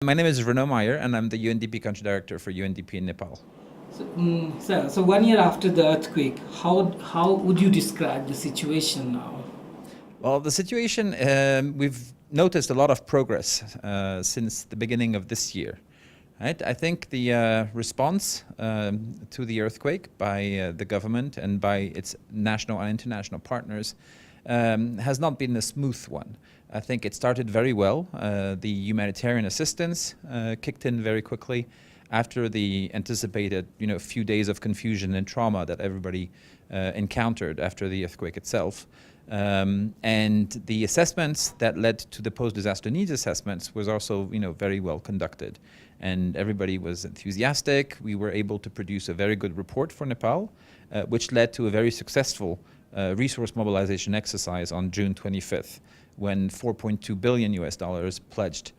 My name is Renaud Meyer, and I'm the UNDP Country Director for UNDP in Nepal. So 1 year after the earthquake, how would you describe the situation now? Well, the situation, we've noticed a lot of progress since the beginning of this year. Right? I think the response to the earthquake by the government and by its national and international partners has not been a smooth one. I think it started very well. The humanitarian assistance kicked in very quickly after the anticipated, few days of confusion and trauma that everybody encountered after the earthquake itself. And the assessments that led to the post-disaster needs assessments was also, very well conducted. And everybody was enthusiastic. We were able to produce a very good report for Nepal, which led to a very successful resource mobilization exercise on June 25th, when 4.2 billion US dollars pledged,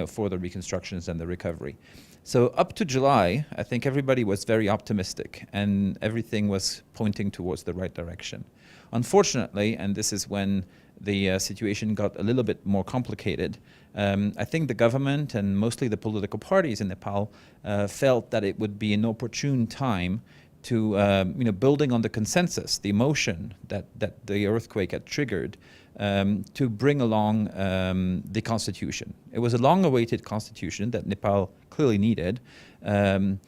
for the reconstructions and the recovery. So up to July, I think everybody was very optimistic and everything was pointing towards the right direction. Unfortunately, and this is when the situation got a little bit more complicated, I think the government and mostly the political parties in Nepal felt that it would be an opportune time to, building on the consensus, the emotion that the earthquake had triggered, to bring along the constitution. It was a long-awaited constitution that Nepal clearly needed, and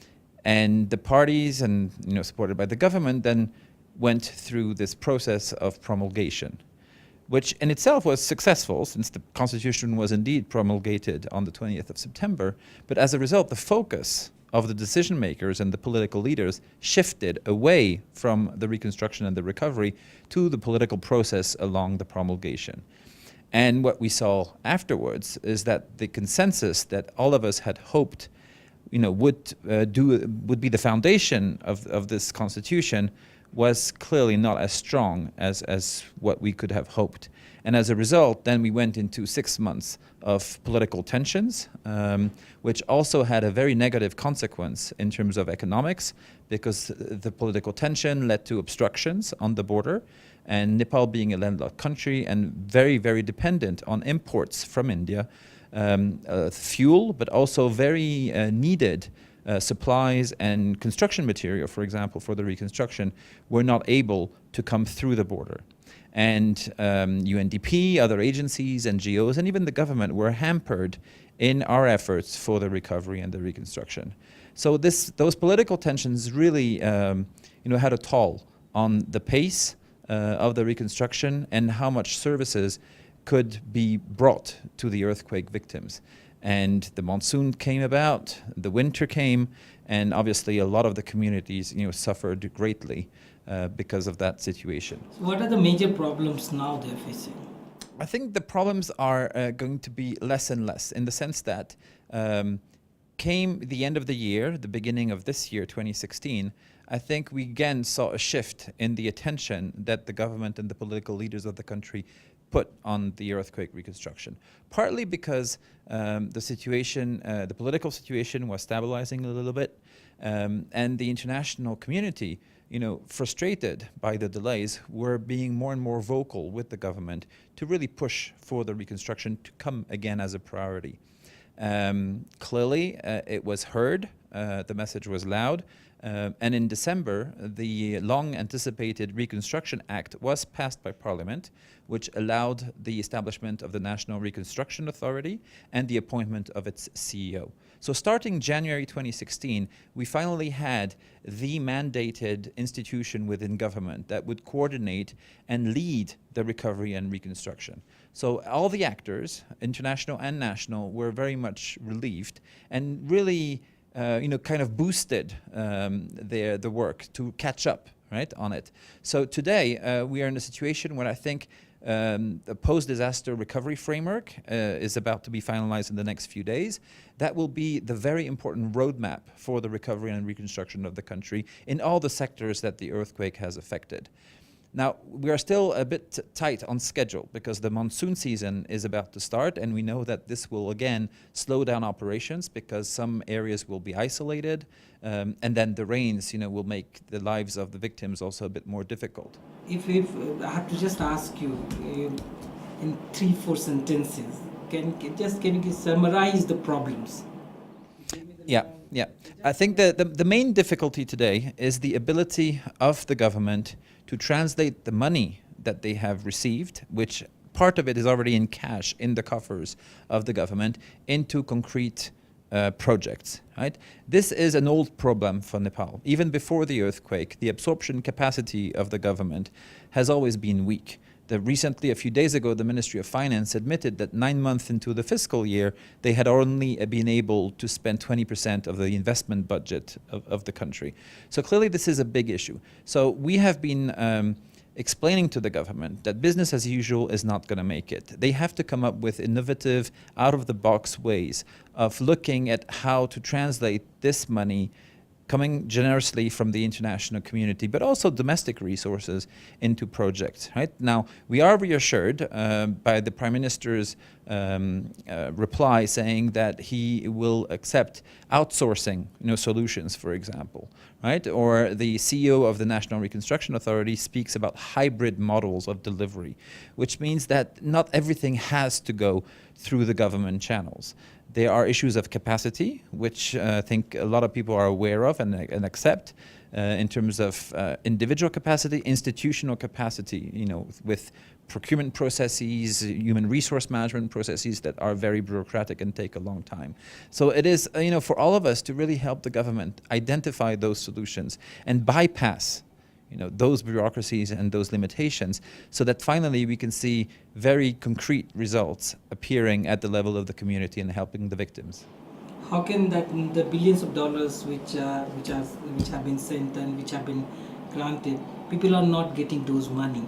the parties, and supported by the government, then went through this process of promulgation, which in itself was successful since the constitution was indeed promulgated on the 20th of September. But as a result, the focus of the decision makers and the political leaders shifted away from the reconstruction and the recovery to the political process along the promulgation. And what we saw afterwards is that the consensus that all of us had hoped would be the foundation of this constitution was clearly not as strong as what we could have hoped. And as a result, then we went into 6 months of political tensions, which also had a very negative consequence in terms of economics, because the political tension led to obstructions on the border, and Nepal being a landlocked country and very, very dependent on imports from India, fuel, but also very needed supplies and construction material, for example, for the reconstruction, were not able to come through the border. And UNDP, other agencies, NGOs, and even the government were hampered in our efforts for the recovery and the reconstruction. So those political tensions really had a toll on the pace of the reconstruction and how much services could be brought to the earthquake victims. And the monsoon came about, the winter came, and obviously a lot of the communities suffered greatly because of that situation. So what are the major problems now they're facing? I think the problems are going to be less and less, in the sense that came the end of the year, the beginning of this year, 2016, I think we again saw a shift in the attention that the government and the political leaders of the country put on the earthquake reconstruction. Partly because the situation, the political situation was stabilizing a little bit, and the international community, frustrated by the delays, were being more and more vocal with the government to really push for the reconstruction to come again as a priority. Clearly, it was heard, the message was loud, and in December, the long-anticipated Reconstruction Act was passed by Parliament, which allowed the establishment of the National Reconstruction Authority and the appointment of its CEO. So starting January 2016, we finally had the mandated institution within government that would coordinate and lead the recovery and reconstruction. So all the actors, international and national, were very much relieved and really kind of boosted the work to catch up, right, on it. So today we are in a situation where I think the post-disaster recovery framework is about to be finalized in the next few days. That will be the very important roadmap for the recovery and reconstruction of the country in all the sectors that the earthquake has affected. Now, we are still a bit tight on schedule because the monsoon season is about to start, and we know that this will again slow down operations because some areas will be isolated, and then the rains, will make the lives of the victims also a bit more difficult. If I have to just ask you in 3-4 sentences, Can you summarize the problems? Yeah, yeah. I think the main difficulty today is the ability of the government to translate the money that they have received, which part of it is already in cash in the coffers of the government, into concrete projects. Right? This is an old problem for Nepal. Even before the earthquake, the absorption capacity of the government has always been weak. Recently, a few days ago, the Ministry of Finance admitted that 9 months into the fiscal year, they had only been able to spend 20% of the investment budget of the country. So clearly this is a big issue. So we have been explaining to the government that business as usual is not going to make it. They have to come up with innovative, out-of-the-box ways of looking at how to translate this money coming generously from the international community, but also domestic resources into projects. Right now, we are reassured by the Prime Minister's reply, saying that he will accept outsourcing, solutions, for example. Right, or the CEO of the National Reconstruction Authority speaks about hybrid models of delivery, which means that not everything has to go through the government channels. There are issues of capacity, which I think a lot of people are aware of and accept, in terms of individual capacity, institutional capacity, with procurement processes, human resource management processes that are very bureaucratic and take a long time. So it is, for all of us to really help the government identify those solutions and bypass those bureaucracies and those limitations, so that finally we can see very concrete results appearing at the level of the community and helping the victims. How can that the billions of dollars which have been sent and which have been granted, people are not getting those money?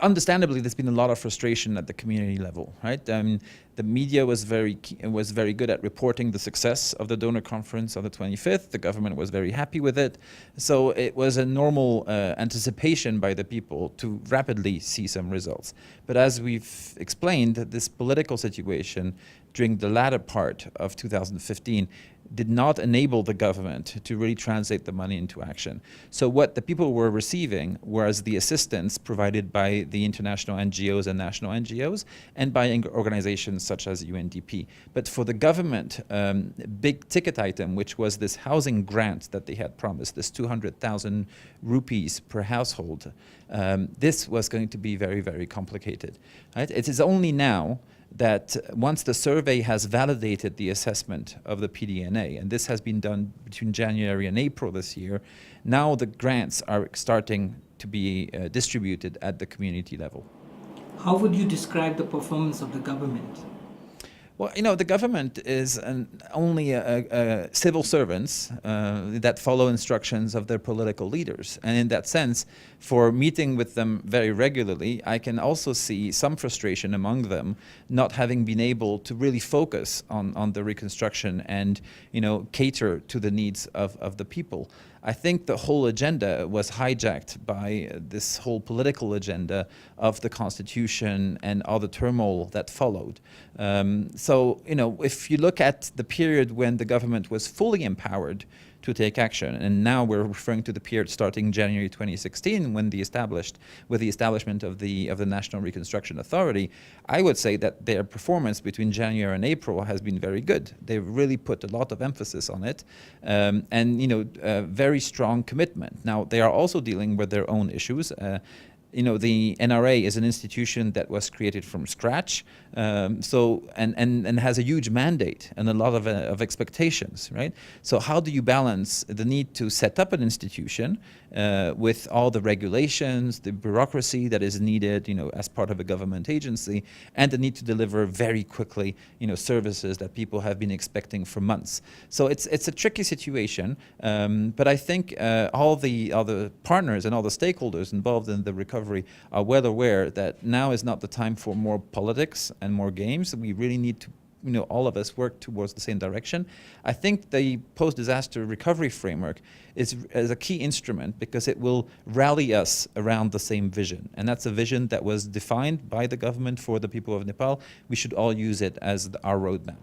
Understandably, there's been a lot of frustration at the community level, right? The media was very good at reporting the success of the donor conference on the 25th. The government was very happy with it. So it was a normal anticipation by the people to rapidly see some results. But as we've explained, this political situation during the latter part of 2015 did not enable the government to really translate the money into action. So what the people were receiving was the assistance provided by the international NGOs and national NGOs and by organizations such as UNDP. But for the government, big ticket item, which was this housing grant that they had promised, this 200,000 rupees per household, this was going to be very, very complicated. Right? It is only now that once the survey has validated the assessment of the PDNA, and this has been done between January and April this year, now the grants are starting to be distributed at the community level. How would you describe the performance of the government? Well, the government is only civil servants that follow instructions of their political leaders. And in that sense, for meeting with them very regularly, I can also see some frustration among them not having been able to really focus on the reconstruction and, cater to the needs of the people. I think the whole agenda was hijacked by this whole political agenda of the constitution and all the turmoil that followed. So, if you look at the period when the government was fully empowered to take action, and now we're referring to the period starting January 2016, when with the establishment of the National Reconstruction Authority, I would say that their performance between January and April has been very good. They've really put a lot of emphasis on it, and very strong commitment. Now they are also dealing with their own issues. The NRA is an institution that was created from scratch, and has a huge mandate and a lot of expectations, right? So how do you balance the need to set up an institution with all the regulations, the bureaucracy that is needed, as part of a government agency, and the need to deliver very quickly, services that people have been expecting for months? So it's a tricky situation, but I think all the partners and all the stakeholders involved in the recovery are well aware that now is not the time for more politics and more games. We really need to, all of us work towards the same direction. I think the post-disaster recovery framework is a key instrument because it will rally us around the same vision. And that's a vision that was defined by the government for the people of Nepal. We should all use it as our roadmap.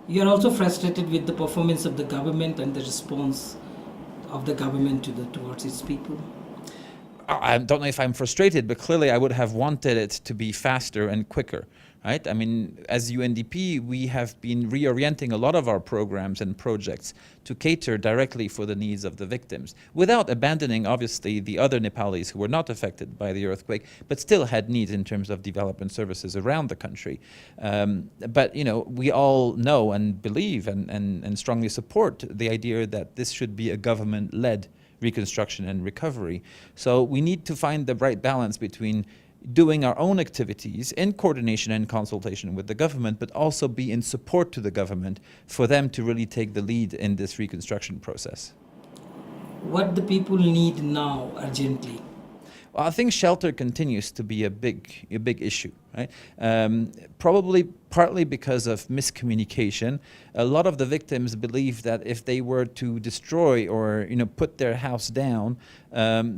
You're also frustrated with the performance of the government and the response of the government towards its people? I don't know if I'm frustrated, but clearly I would have wanted it to be faster and quicker, right? I mean, as UNDP, we have been reorienting a lot of our programs and projects to cater directly for the needs of the victims, without abandoning, obviously, the other Nepalis who were not affected by the earthquake, but still had needs in terms of development services around the country. But, we all know and believe and strongly support the idea that this should be a government-led reconstruction and recovery. So we need to find the right balance between doing our own activities in coordination and consultation with the government, but also be in support to the government for them to really take the lead in this reconstruction process. What the people need now urgently? Well, I think shelter continues to be a big issue, right? Probably partly because of miscommunication. A lot of the victims believe that if they were to destroy or put their house down,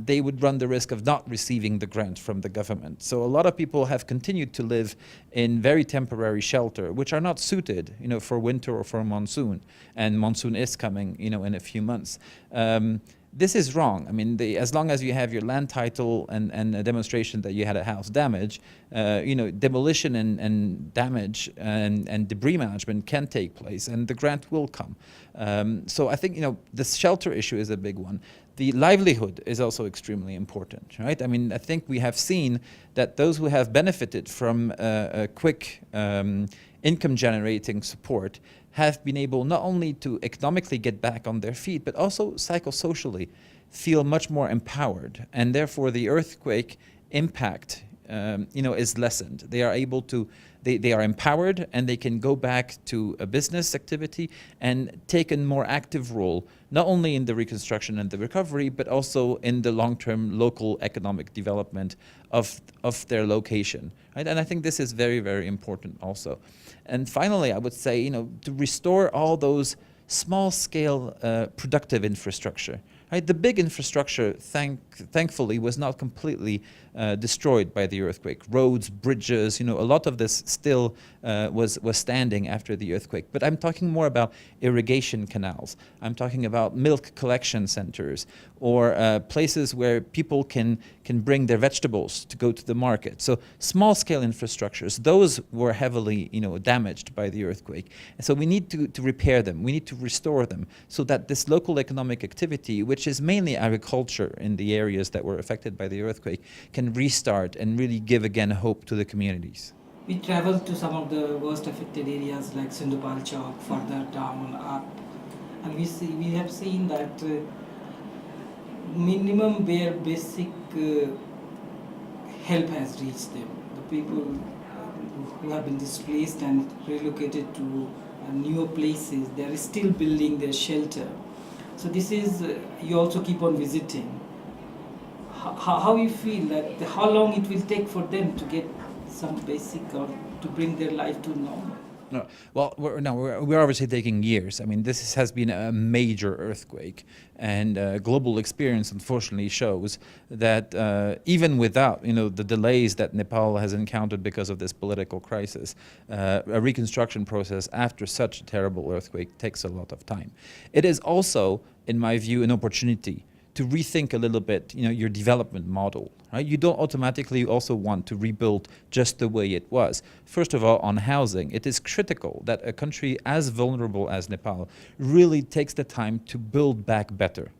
they would run the risk of not receiving the grant from the government. So a lot of people have continued to live in very temporary shelter, which are not suited, for winter or for monsoon. And monsoon is coming, in a few months. This is wrong. I mean, as long as you have your land title and a demonstration that you had a house damage, demolition and damage and debris management can take place, and the grant will come. So I think, the shelter issue is a big one. The livelihood is also extremely important, right? I mean, I think we have seen that those who have benefited from a quick income-generating support have been able not only to economically get back on their feet, but also psychosocially feel much more empowered. And therefore, the earthquake impact, is lessened. They are able to, they are empowered, and they can go back to a business activity and take a more active role, not only in the reconstruction and the recovery, but also in the long-term local economic development of their location. Right? And I think this is very, very important also. And finally, I would say, to restore all those small-scale productive infrastructure. Right? The big infrastructure, thankfully, was not completely destroyed by the earthquake. Roads, bridges, a lot of this still was standing after the earthquake. But I'm talking more about irrigation canals. I'm talking about milk collection centers, or places where people can bring their vegetables to go to the market. So small-scale infrastructures, those were heavily, damaged by the earthquake. And so we need to repair them. We need to restore them so that this local economic activity, which is mainly agriculture in the areas that were affected by the earthquake, can restart and really give again hope to the communities. We traveled to some of the worst affected areas like Sindhupal Chowk, further down, up, and we have seen that minimum bare basic help has reached them. The people who have been displaced and relocated to newer places, they are still building their shelter. So this is, you also keep on visiting. How you feel that, how long it will take for them to get some basic, or to bring their life to normal? No, well, we're obviously taking years. I mean, this has been a major earthquake, and global experience unfortunately shows that even without the delays that Nepal has encountered because of this political crisis, a reconstruction process after such a terrible earthquake takes a lot of time. It is also, in my view, an opportunity to rethink a little bit, your development model, right? You don't automatically also want to rebuild just the way it was. First of all, on housing, it is critical that a country as vulnerable as Nepal really takes the time to build back better.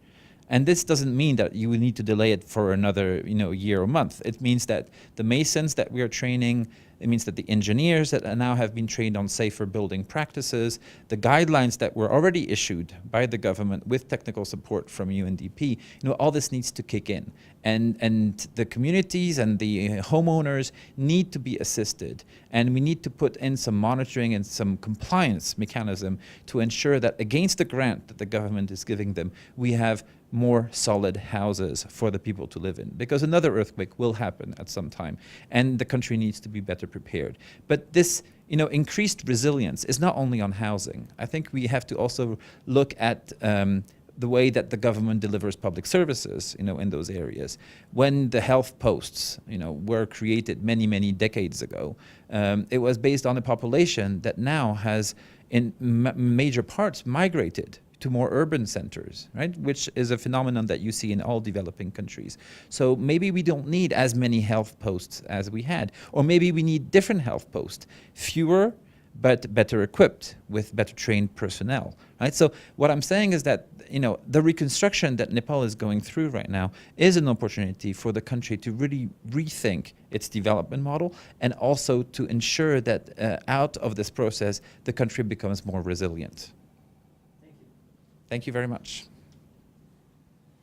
And this doesn't mean that you need to delay it for another, year or month. It means that the masons that we are training, it means that the engineers that now have been trained on safer building practices, the guidelines that were already issued by the government with technical support from UNDP, all this needs to kick in. And the communities and the homeowners need to be assisted. And we need to put in some monitoring and some compliance mechanism to ensure that against the grant that the government is giving them, we have more solid houses for the people to live in, because another earthquake will happen at some time, and the country needs to be better prepared. But this, increased resilience is not only on housing. I think we have to also look at the way that the government delivers public services, in those areas. When the health posts, were created many, many decades ago, it was based on a population that now has in major parts migrated to more urban centers, right? Which is a phenomenon that you see in all developing countries. So maybe we don't need as many health posts as we had, or maybe we need different health posts, fewer but better equipped with better trained personnel, right? So what I'm saying is that, you know, the reconstruction that Nepal is going through right now is an opportunity for the country to really rethink its development model, and also to ensure that out of this process, the country becomes more resilient. Thank you very much.